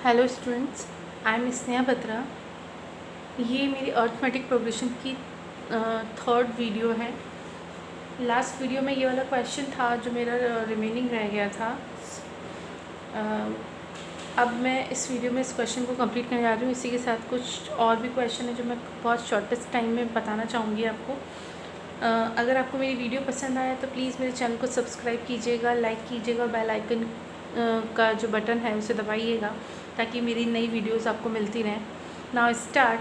Hello students, I am Sneha Batra. ये मेरी arithmetic progression की थर्ड वीडियो है। लास्ट वीडियो में ये वाला क्वेश्चन था जो मेरा रिमेनिंग रह गया था। अब मैं इस वीडियो में इस क्वेश्चन को कंप्लीट करने जा रही हूँ। इसी के साथ कुछ और भी क्वेश्चन है जो मैं बहुत शॉर्टेस्ट टाइम में बताना चाहूँगी आपको। अगर आपको मेरी वीडियो पसंद आया तो प्लीज़ मेरे चैनल को सब्सक्राइब कीजिएगा, लाइक कीजिएगा, बेल आइकन का जो बटन है उसे दबाइएगा ताकि मेरी नई वीडियोस आपको मिलती रहें। Now start.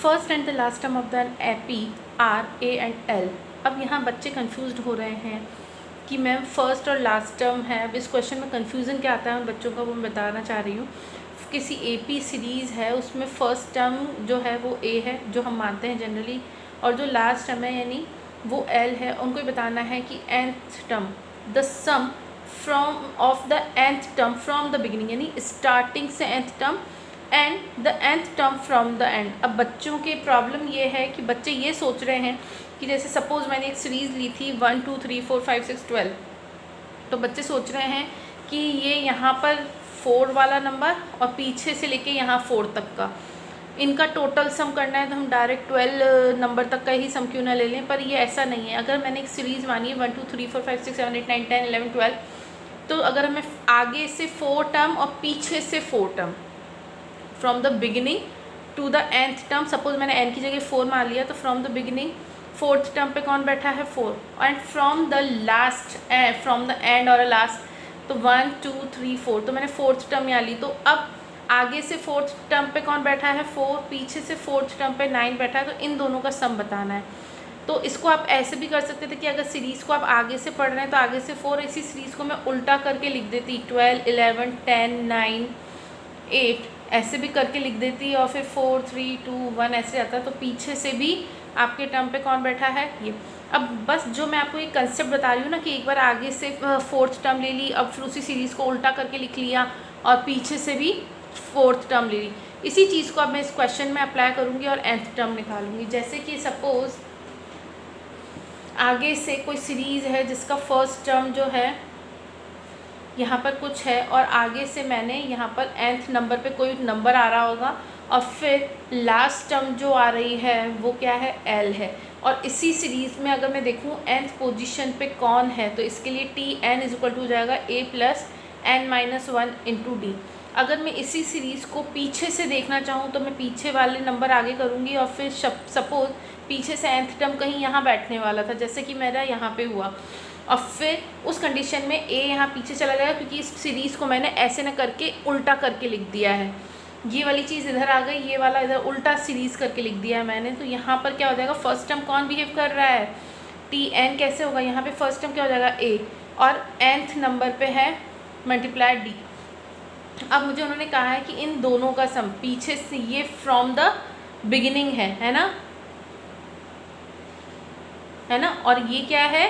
First and the last term of the AP are a and l. अब यहाँ बच्चे कंफ्यूज्ड हो रहे हैं कि मैम फर्स्ट और लास्ट टर्म है। अब इस क्वेश्चन में कंफ्यूजन क्या आता है उन बच्चों का, वो मैं बताना चाह रही हूँ। किसी एपी सीरीज़ है उसमें फ़र्स्ट टर्म जो है वो ए है, जो हम मानते हैं जनरली, और जो लास्ट टर्म है यानी वो एल है। उनको बताना है कि nth term the sum from of the nth term from the beginning, यानी स्टार्टिंग से nth term and the nth term from the end. अब बच्चों के प्रॉब्लम ये है कि बच्चे ये सोच रहे हैं कि जैसे सपोज़ मैंने एक सीरीज़ ली थी 1 2 3 4 5 6 12, तो बच्चे सोच रहे हैं कि ये यहाँ पर 4 वाला नंबर और पीछे से लेके यहाँ 4 तक का इनका टोटल सम करना है, तो हम डायरेक्ट 12 नंबर तक का ही सम क्यों ना ले लें। पर ये ऐसा नहीं है। अगर मैंने एक सीरीज़ मानी है 1 2 3 4 5 6 7 8 9 10 11 12, तो अगर हमें आगे से 4 टर्म और पीछे से 4 term from the beginning to the nth term, suppose मैंने n की जगह 4 मान लिया, तो from the beginning 4th term पे कौन बैठा है 4, and from the last from the and और लास्ट तो 1 2 3 4, तो मैंने 4th टर्म यहाँ ली। तो अब आगे से 4th टर्म पे कौन बैठा है 4, पीछे से 4th टर्म पे 9 बैठा है, तो इन दोनों का सम बताना है। तो इसको आप ऐसे भी कर सकते थे कि अगर सीरीज़ को आप आगे से पढ़ रहे हैं तो आगे से 4, इसी सीरीज़ को मैं उल्टा करके लिख देती 12 11 10 9 8 ऐसे भी करके लिख देती, और फिर 4 3 2 1 ऐसे आता। तो पीछे से भी आपके टर्म पे कौन बैठा है ये। अब बस जो मैं आपको एक कंसेप्ट बता रही हूँ ना कि एक बार आगे से 4th टर्म ले ली, अब फिर उसी सीरीज़ को उल्टा करके लिख लिया और पीछे से भी 4th टर्म ले ली। इसी चीज़ को अब मैं इस क्वेश्चन में अप्लाई करूँगी और nth टर्म निकालूंगी। जैसे कि सपोज़ आगे से कोई सीरीज़ है जिसका फर्स्ट टर्म जो है यहाँ पर कुछ है, और आगे से मैंने यहाँ पर nth नंबर पे कोई नंबर आ रहा होगा, और फिर लास्ट टर्म जो आ रही है वो क्या है l है। और इसी सीरीज़ में अगर मैं देखूँ nth पोजीशन पे कौन है, तो इसके लिए Tn इज इक्वल टू हो जाएगा a plus n-1 into D. अगर मैं इसी सीरीज़ को पीछे से देखना चाहूँ तो मैं पीछे वाले नंबर आगे करूँगी, और फिर सपोज़ पीछे से nth टर्म कहीं यहाँ बैठने वाला था, जैसे कि मेरा यहाँ पे हुआ, और फिर उस कंडीशन में a यहाँ पीछे चला जाएगा क्योंकि इस सीरीज़ को मैंने ऐसे न करके उल्टा करके लिख दिया है। ये वाली चीज़ इधर आ गई, ये वाला इधर उल्टा सीरीज़ करके लिख दिया है मैंने। तो यहाँ पर क्या हो जाएगा, फर्स्ट टर्म कौन बिहेव कर रहा है Tn, कैसे होगा, यहाँ पे फर्स्ट टर्म क्या हो जाएगा a, और nth नंबर पे है मल्टीप्लाई d। अब मुझे उन्होंने कहा है कि इन दोनों का सम पीछे से, ये फ्रॉम द बिगिनिंग है ना, और ये क्या है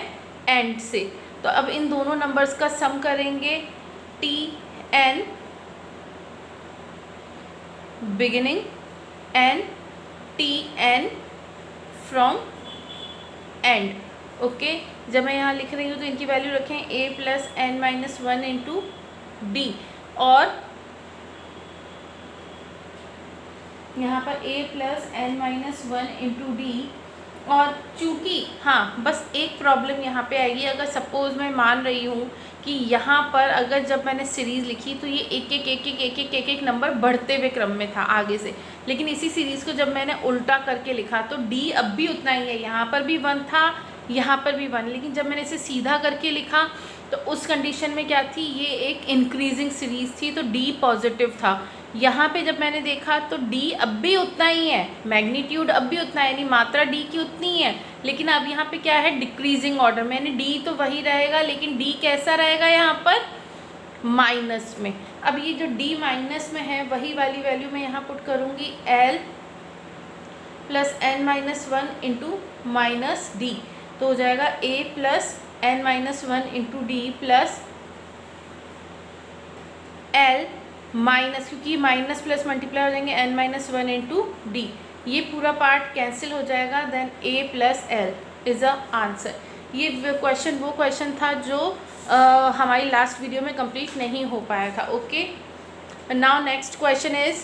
एंड से। तो अब इन दोनों नंबर्स का सम करेंगे, Tn beginning and Tn from and. Okay, जब मैं यहाँ लिख रही हूँ तो इनकी वैल्यू रखें a plus n-1 into D, और यहाँ पर a plus n-1 into D. और चूँकि हाँ, बस एक प्रॉब्लम यहाँ पे आएगी, अगर सपोज़ मैं मान रही हूँ कि यहाँ पर अगर जब मैंने सीरीज़ लिखी तो ये एक नंबर बढ़ते हुए क्रम में था आगे से, लेकिन इसी सीरीज़ को जब मैंने उल्टा करके लिखा तो d अब भी उतना ही है, यहाँ पर भी 1 था, यहाँ पर भी 1, लेकिन जब मैंने इसे सीधा करके लिखा तो उस कंडीशन में क्या थी, ये एक इंक्रीजिंग सीरीज़ थी तो d पॉजिटिव था। यहाँ पे जब मैंने देखा तो d अब भी उतना ही है, मैग्नीट्यूड अब भी उतना है, यानी मात्रा d की उतनी ही है, लेकिन अब यहाँ पे क्या है डिक्रीजिंग ऑर्डर में, यानी d तो वही रहेगा लेकिन d कैसा रहेगा यहाँ पर माइनस में। अब ये जो d माइनस में है वही वाली वैल्यू मैं यहाँ पुट करूँगी l plus n-1 into minus D, तो हो जाएगा a plus n-1 into D plus l minus, क्योंकि माइनस प्लस मल्टीप्लाई हो जाएंगे n-1 इंटू डी, ये पूरा पार्ट कैंसिल हो जाएगा, then a plus l is a answer. ये वो क्वेश्चन था जो हमारी लास्ट वीडियो में कंप्लीट नहीं हो पाया था। Okay, now next question is,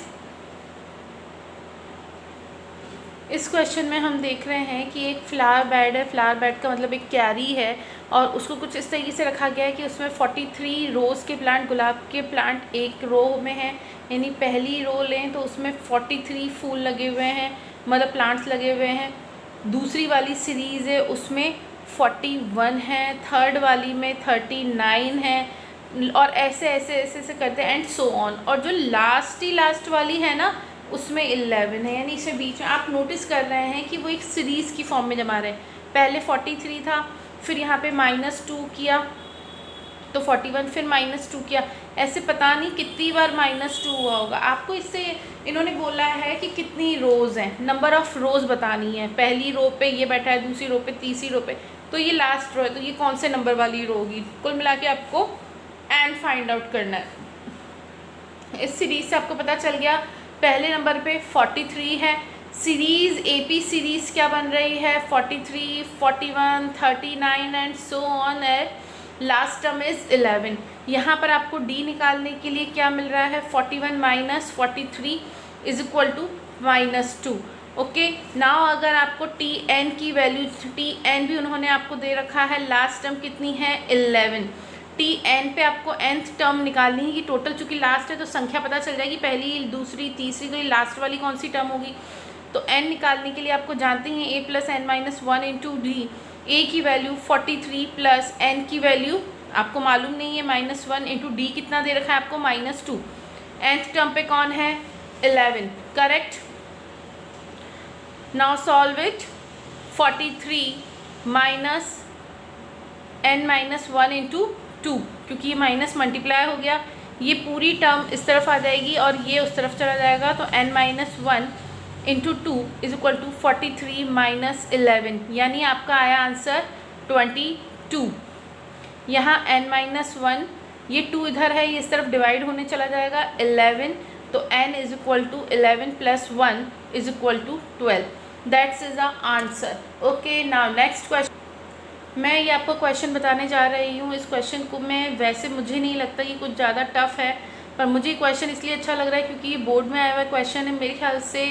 इस क्वेश्चन में हम देख रहे हैं कि एक फ्लावर बेड है, फ्लावर बेड का मतलब एक क्यारी है, और उसको कुछ इस तरीके से रखा गया है कि उसमें 43 रोज़ के प्लांट, गुलाब के प्लांट एक रो में हैं, यानी पहली रो लें तो उसमें 43 फूल लगे हुए हैं, मतलब प्लांट्स लगे हुए हैं। दूसरी वाली सीरीज़ है उसमें 41 है, थर्ड वाली में 39 है, और ऐसे ऐसे ऐसे ऐसे करते हैं एंड सो ऑन। और जो लास्ट वाली है ना उसमें 11 है, यानी इसमें बीच में आप नोटिस कर रहे हैं कि वो एक सीरीज़ की फॉर्म में जमा रहे हैं। पहले 43 था, फिर यहाँ पे -2 किया तो 41, फिर -2 किया, ऐसे पता नहीं कितनी बार -2 हुआ होगा। आपको इससे इन्होंने बोला है कि कितनी रोज़ हैं, नंबर ऑफ़ रोज़ बतानी है। पहली रो पे ये बैठा है, दूसरी रो पे, तीसरी रो पे, तो ये लास्ट रो है, तो ये कौन से नंबर वाली रो होगी। कुल मिला के आपको एंड फाइंड आउट करना है। इस सीरीज़ से आपको पता चल गया पहले नंबर पे 43 है, सीरीज़ AP सीरीज़ क्या बन रही है 43, 41, 39 एंड सो ऑन है। Last term is 11। यहाँ पर आपको D निकालने के लिए क्या मिल रहा है 41 minus 43 is equal to -2। Okay, now अगर आपको TN की वैल्यू, TN भी उन्होंने आपको दे रखा है, लास्ट टर्म कितनी है 11। TN पे आपको nth टर्म निकालनी है कि टोटल चूँकि लास्ट है तो संख्या पता चल जाएगी, पहली, दूसरी, तीसरी, तो ये लास्ट वाली कौन सी टर्म होगी। तो n निकालने के लिए आपको जानते हैं a + n - 1 into D। a की वैल्यू 43 प्लस n की वैल्यू आपको मालूम नहीं है -1 इंटू D कितना दे रखा है आपको -2। nth टर्म पे कौन है 11, correct. Now solve it. 43 minus n - 1 into 2, क्योंकि ये माइनस मल्टीप्लाई हो गया, ये पूरी टर्म इस तरफ आ जाएगी और ये उस तरफ चला जाएगा, तो n - 1 into 2 is equal to 43 minus 11, यानी आपका आया आंसर 22। यहाँ n - 1, ये 2 इधर है, ये इस तरफ डिवाइड होने चला जाएगा 11, तो n is equal to 11 + 1 is equal to 12। That's is the answer. Okay, now next question. मैं ये आपको क्वेश्चन बताने जा रही हूँ। इस क्वेश्चन को मैं, वैसे मुझे नहीं लगता कि कुछ ज़्यादा टफ है, पर मुझे क्वेश्चन इसलिए अच्छा लग रहा है क्योंकि ये बोर्ड में आया हुआ क्वेश्चन है। मेरे ख्याल से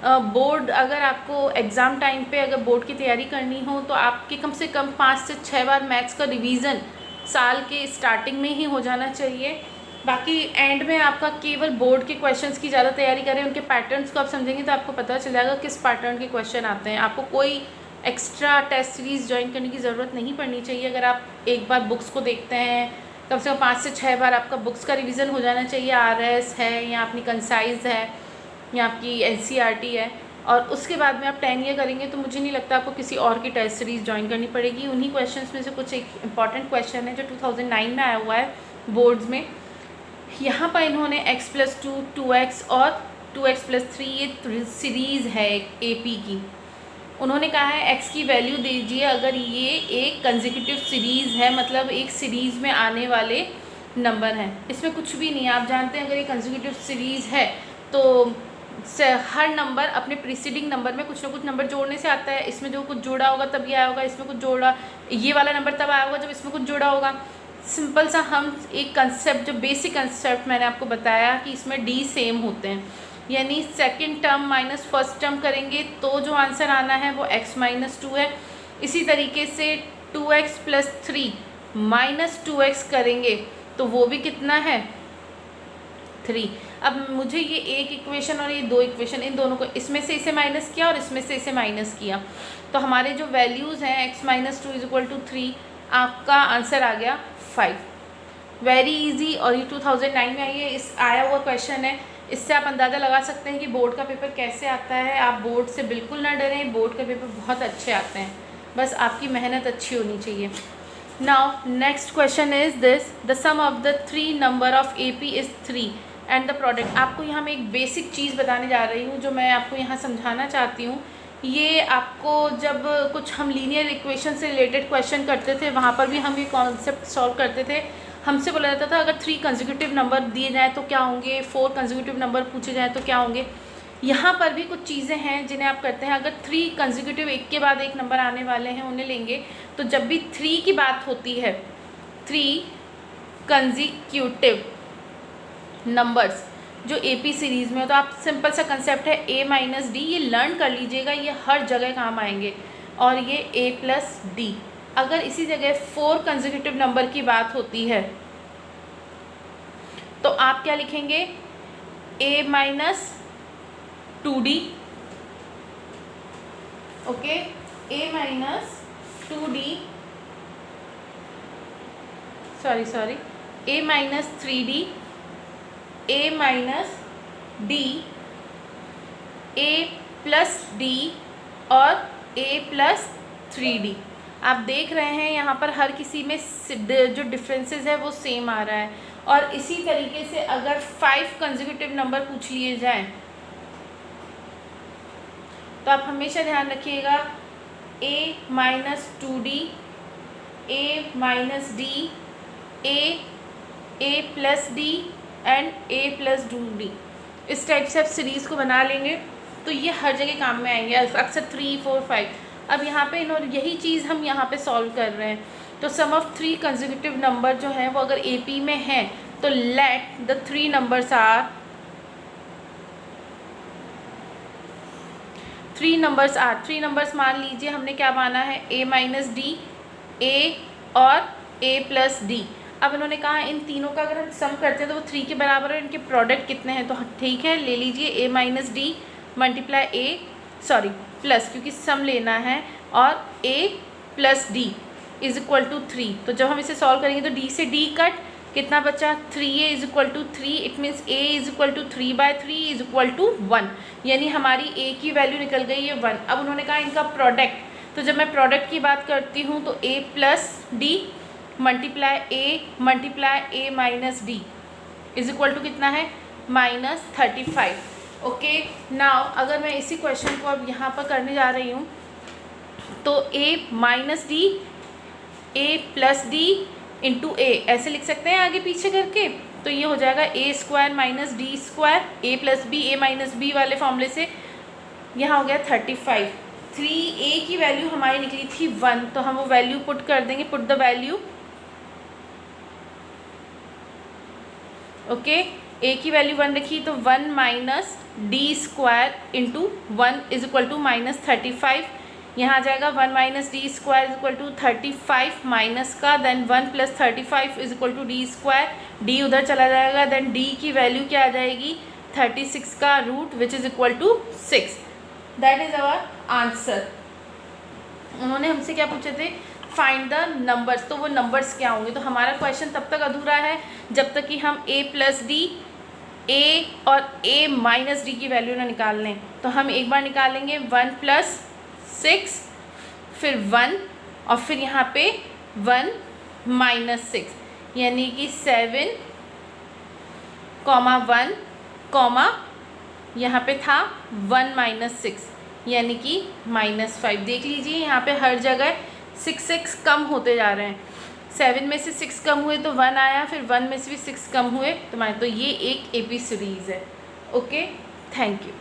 बोर्ड, अगर आपको एग्ज़ाम टाइम पे अगर बोर्ड की तैयारी करनी हो तो आपके कम से कम 5 से 6 बार मैथ्स का रिवीजन साल के स्टार्टिंग में ही हो जाना चाहिए। बाकी एंड में आपका केवल बोर्ड के क्वेश्चंस की ज़्यादा तैयारी करें, उनके पैटर्न्स को आप समझेंगे तो आपको पता चल जाएगा किस पैटर्न के क्वेश्चन आते हैं। आपको कोई एक्स्ट्रा टेस्ट सीरीज़ ज्वाइन करने की ज़रूरत नहीं पड़नी चाहिए। अगर आप एक बार बुक्स को देखते हैं, कम से कम 5 से 6 बार आपका बुक्स का रिवीजन हो जाना चाहिए। RS है या अपनी कंसाइज है या आपकी NCERT है, और उसके बाद में आप 10 ईयर करेंगे तो मुझे नहीं लगता आपको किसी और की टेस्ट सीरीज़ ज्वाइन करनी पड़ेगी। उन्हीं क्वेश्चंस में से कुछ एक इंपॉर्टेंट क्वेश्चन है जो 2009 में आया हुआ है बोर्ड्स में। यहाँ पर इन्होंने x + 2, 2x और 2x + 3 ये सीरीज़ है AP की। उन्होंने कहा है x की वैल्यू दीजिए अगर ये एक कंसेक्यूटिव सीरीज़ है, मतलब एक सीरीज़ में आने वाले नंबर हैं। इसमें कुछ भी नहीं है, आप जानते हैं अगर ये कंसेक्यूटिव सीरीज़ है तो हर नंबर अपने प्रीसीडिंग नंबर में कुछ ना कुछ नंबर जोड़ने से आता है। इसमें जो कुछ जोड़ा होगा तब ये आया होगा, इसमें कुछ जोड़ा, ये वाला नंबर तब आया होगा जब इसमें कुछ जोड़ा होगा। सिंपल सा हम एक कंसेप्ट, जो बेसिक कंसेप्ट मैंने आपको बताया कि इसमें D सेम होते हैं, यानी second term minus first term करेंगे तो जो आंसर आना है वो x - 2 है। इसी तरीके से 2x + 3 - 2x करेंगे तो वो भी कितना है 3। अब मुझे ये एक इक्वेशन और ये 2 इक्वेशन, इन दोनों को इसमें से इसे माइनस किया और इसमें से इसे माइनस किया, तो हमारे जो वैल्यूज़ हैं x - 2 = 3, आपका आंसर आ गया 5। वेरी इजी, और ये 2009 में आई है, इस आया हुआ क्वेश्चन है। इससे आप अंदाज़ा लगा सकते हैं कि बोर्ड का पेपर कैसे आता है। आप बोर्ड से बिल्कुल ना डरें, बोर्ड के पेपर बहुत अच्छे आते हैं, बस आपकी मेहनत अच्छी होनी चाहिए। Now next question is this, the sum of the 3 number of AP is 3 and the product. आपको यहाँ मैं एक बेसिक चीज़ बताने जा रही हूँ जो मैं आपको यहाँ समझाना चाहती हूँ। ये आपको जब कुछ हम लीनियर इक्वेशन से रिलेटेड क्वेश्चन करते थे वहाँ पर भी हम ये कॉन्सेप्ट सॉल्व करते थे। हमसे बोला जाता था अगर 3 कंसेक्यूटिव नंबर दिए जाएँ तो क्या होंगे, 4 कंसेक्यूटिव नंबर पूछे जाएँ तो क्या होंगे। यहाँ पर भी कुछ चीज़ें हैं जिन्हें आप करते हैं। अगर 3 कंसेक्यूटिव एक के बाद एक नंबर आने वाले हैं उन्हें लेंगे, तो जब भी 3 की बात होती है, 3 कंसेक्यूटिव नंबर्स, जो AP सीरीज़ में हो। तो आप सिंपल सा कंसेप्ट है A माइनस डी, ये लर्न कर लीजिएगा, ये हर जगह काम आएंगे। और ये A प्लस डी, अगर इसी जगह 4 कंसेक्यूटिव नंबर की बात होती है तो आप क्या लिखेंगे, A minus 2D, okay, A minus 2D, sorry, A minus 3D, A minus D, A plus D और A प्लस 3D। आप देख रहे हैं यहाँ पर हर किसी में जो डिफरेंसेस है वो सेम आ रहा है। और इसी तरीके से अगर 5 कंसेक्यूटिव नंबर पूछ लिए जाएं तो आप हमेशा ध्यान रखिएगा A minus 2D, A minus D, A plus D and A plus 2D। इस टाइप से आप सीरीज़ को बना लेंगे तो ये हर जगह काम में आएंगे, अक्सर 3, 4, 5। अब यहाँ पे इन्होंने यही चीज़ हम यहाँ पे सॉल्व कर रहे हैं। तो सम ऑफ 3 कंसेक्यूटिव नंबर जो हैं वो अगर AP में हैं तो let the 3 numbers are 3 numbers मान लीजिए हमने क्या माना है, A माइनस डी, A और A प्लस डी। अब इन्होंने कहा इन तीनों का अगर हम सम करते हैं तो वो 3 के बराबर है, इनके प्रोडक्ट कितने हैं, तो ठीक है ले लीजिए A minus D multiply plus, क्योंकि सम लेना है, और A plus D is equal to 3। तो जब हम इसे सॉल्व करेंगे तो D से D कट, कितना बचा 3A is equal to 3, it means A is equal to 3/3 is equal to 1, यानी हमारी A की वैल्यू निकल गई है 1। अब उन्होंने कहा इनका प्रोडक्ट, तो जब मैं प्रोडक्ट की बात करती हूँ तो A plus D multiply A minus D is equal to कितना है, -35। ओके, नाउ अगर मैं इसी क्वेश्चन को अब यहाँ पर करने जा रही हूँ तो A minus D, A plus D into A ऐसे लिख सकते हैं आगे पीछे करके। तो ये हो जाएगा A square minus D square, A plus B, A minus B वाले फॉर्मूले से। यहाँ हो गया 35। 3A की वैल्यू हमारी निकली थी 1, तो हम वो वैल्यू पुट कर देंगे, put the value. Okay, A की वैल्यू 1 रखी तो 1 minus D square into 1 is equal to -35। यहाँ आ जाएगा 1 minus D square is equal to 35 minus का, then 1 plus 35 is equal to D square, D उधर चला जाएगा, देन डी की वैल्यू क्या आ जाएगी 36 का root which is equal to 6। That is our answer. उन्होंने हमसे क्या पूछे थे, फाइंड द नंबर्स, तो वो नंबर्स क्या होंगे। तो हमारा क्वेश्चन तब तक अधूरा है जब तक कि हम A प्लस डी, A और A माइनस डी की वैल्यू ना निकाल लें। तो हम एक बार निकालेंगे 1 प्लस 6, फिर 1 और फिर यहाँ पे 1 माइनस 6, यानी कि 7, 1, यहाँ पे था 1 माइनस 6 यानी कि -5। देख लीजिए यहाँ पे हर जगह 6 कम होते जा रहे हैं। 7 में से 6 कम हुए तो 1 आया, फिर 1 में से भी 6 कम हुए तो ये एक AP सीरीज़ है। Okay, thank you.